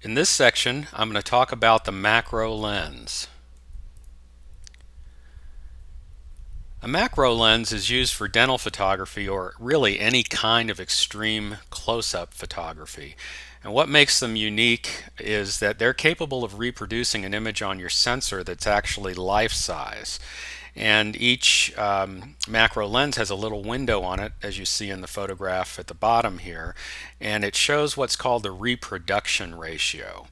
In this section, I'm going to talk about the macro lens. A macro lens is used for dental photography or really any kind of extreme close-up photography. And what makes them unique is that they're capable of reproducing an image on your sensor that's actually life-size. And each macro lens has a little window on it, as you see in the photograph at the bottom here, and it shows what's called the reproduction ratio.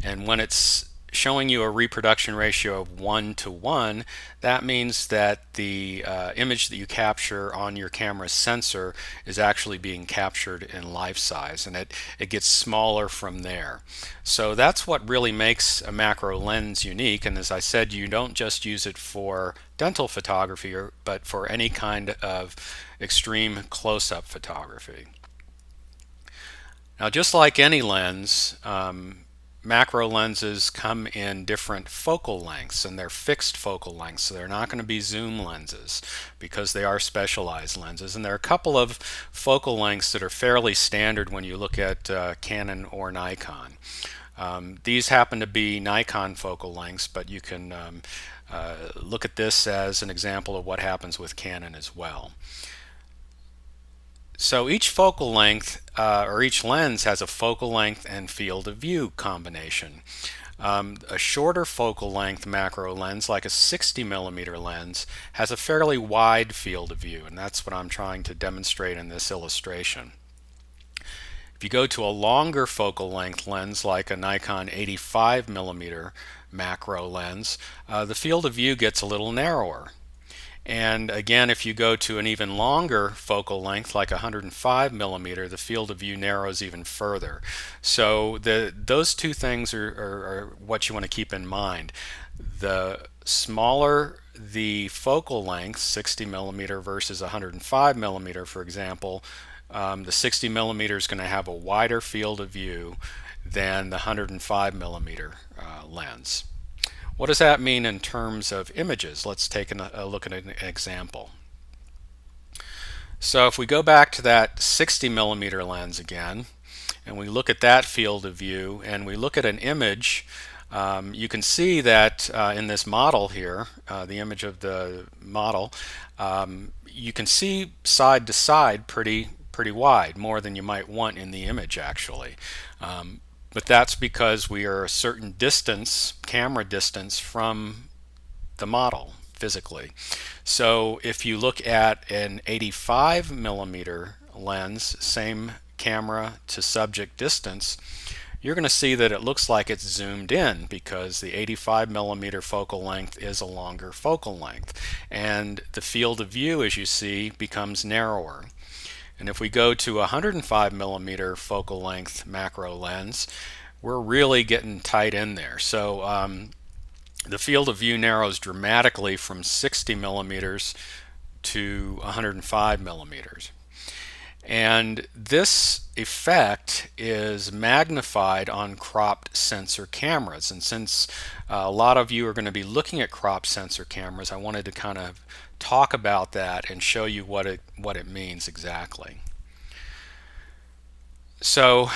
And when it's showing you a reproduction ratio of 1 to 1, that means that the image that you capture on your camera's sensor is actually being captured in life size, and it gets smaller from there. So that's what really makes a macro lens unique, and as I said, you don't just use it for dental photography, but for any kind of extreme close-up photography. Now, just like any lens, macro lenses come in different focal lengths, and they're fixed focal lengths, so they're not going to be zoom lenses because they are specialized lenses. And there are a couple of focal lengths that are fairly standard when you look at Canon or Nikon. These happen to be Nikon focal lengths, but you can look at this as an example of what happens with Canon as well. So each focal length or each lens has a focal length and field of view combination. A shorter focal length macro lens, like a 60 millimeter lens, has a fairly wide field of view, and that's what I'm trying to demonstrate in this illustration. If you go to a longer focal length lens, like a Nikon 85 millimeter macro lens, the field of view gets a little narrower. And again, if you go to an even longer focal length, like 105 millimeter, the field of view narrows even further. So those two things are what you want to keep in mind. The smaller the focal length, 60 millimeter versus 105 millimeter, for example, the 60 millimeter is going to have a wider field of view than the 105 millimeter lens. What does that mean in terms of images? Let's take a look at an example. So if we go back to that 60 millimeter lens again, and we look at that field of view, and we look at an image, you can see that in this model here, the image of the model, you can see side to side pretty wide, more than you might want in the image actually. But that's because we are a certain distance, camera distance, from the model physically. So if you look at an 85 millimeter lens, same camera to subject distance, you're going to see that it looks like it's zoomed in because the 85 millimeter focal length is a longer focal length. And the field of view, as you see, becomes narrower. And if we go to a 105 millimeter focal length macro lens, we're really getting tight in there. So the field of view narrows dramatically from 60 millimeters to 105 millimeters. And this effect is magnified on cropped sensor cameras. And since a lot of you are going to be looking at cropped sensor cameras, I wanted to kind of talk about that and show you what it means exactly. So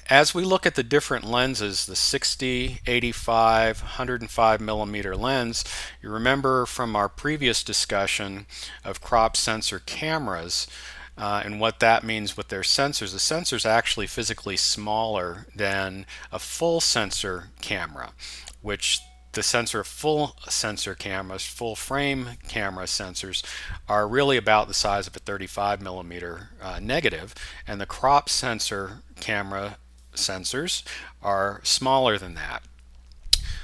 as we look at the different lenses, the 60, 85, 105 millimeter lens, you remember from our previous discussion of crop sensor cameras and what that means with their sensors. The sensor is actually physically smaller than a full sensor camera, which the full sensor cameras, full frame camera sensors, are really about the size of a 35 millimeter negative, and the crop sensor camera sensors are smaller than that.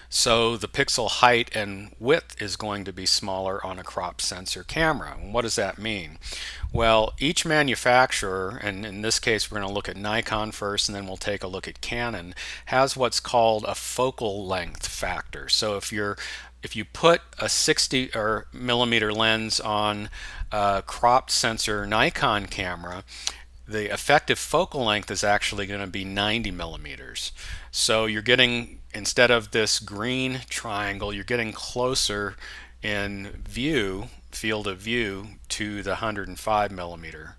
So the pixel height and width is going to be smaller on a crop sensor camera. And what does that mean? Well, each manufacturer, and in this case we're going to look at Nikon first and then we'll take a look at Canon, has what's called a focal length factor. So if you put a 60 millimeter lens on a cropped sensor Nikon camera, the effective focal length is actually going to be 90 millimeters. So you're getting, instead of this green triangle, you're getting closer in view, field of view, to the 105 millimeter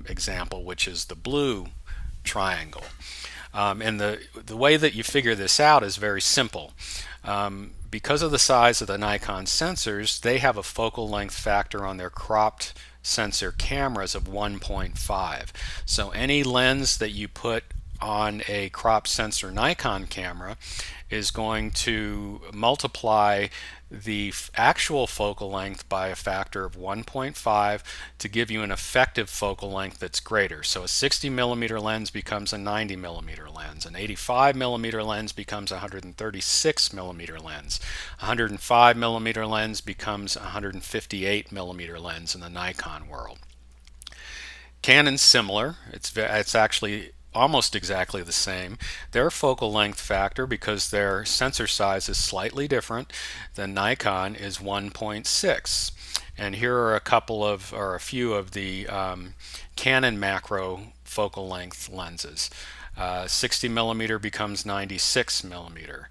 example, which is the blue triangle. And the way that you figure this out is very simple. Because of the size of the Nikon sensors, they have a focal length factor on their cropped sensor cameras of 1.5. So any lens that you put on a crop sensor Nikon camera is going to multiply the actual focal length by a factor of 1.5 to give you an effective focal length that's greater. So a 60 millimeter lens becomes a 90 millimeter lens. An 85 millimeter lens becomes a 136 millimeter lens. A 105 millimeter lens becomes a 158 millimeter lens in the Nikon world. Canon's similar. It's actually almost exactly the same. Their focal length factor, because their sensor size is slightly different than Nikon, is 1.6. And here are a couple of, or a few of the Canon macro focal length lenses. 60 millimeter becomes 96 millimeter.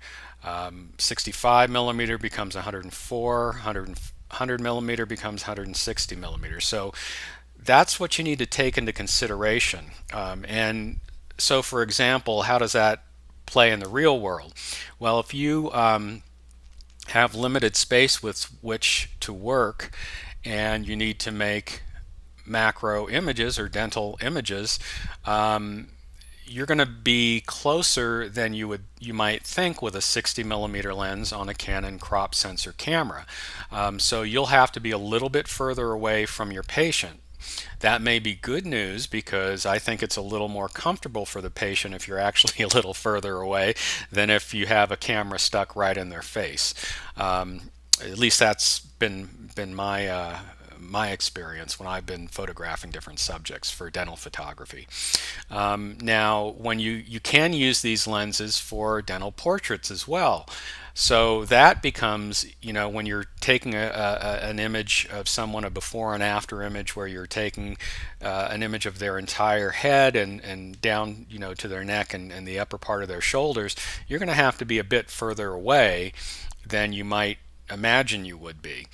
65 millimeter becomes 104. 100 millimeter becomes 160 millimeter. So that's what you need to take into consideration. And so, for example, how does that play in the real world? Well, if you have limited space with which to work and you need to make macro images or dental images, you're going to be closer than you might think with a 60 millimeter lens on a Canon crop sensor camera. So you'll have to be a little bit further away from your patient. That may be good news because I think it's a little more comfortable for the patient if you're actually a little further away than if you have a camera stuck right in their face. At least that's been my experience when I've been photographing different subjects for dental photography. Now, when you can use these lenses for dental portraits as well. So that becomes, when you're taking an image of someone, a before and after image where you're taking an image of their entire head and down, to their neck and the upper part of their shoulders, you're going to have to be a bit further away than you might imagine you would be.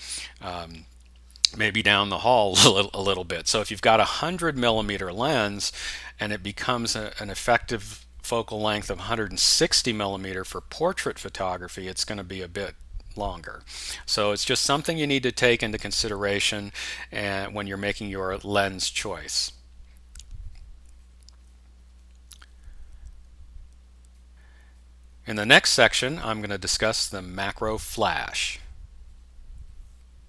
Maybe down the hall a little bit. So if you've got a 100 millimeter lens and it becomes an effective focal length of 160 millimeter for portrait photography, it's going to be a bit longer. So it's just something you need to take into consideration when you're making your lens choice. In the next section, I'm going to discuss the macro flash.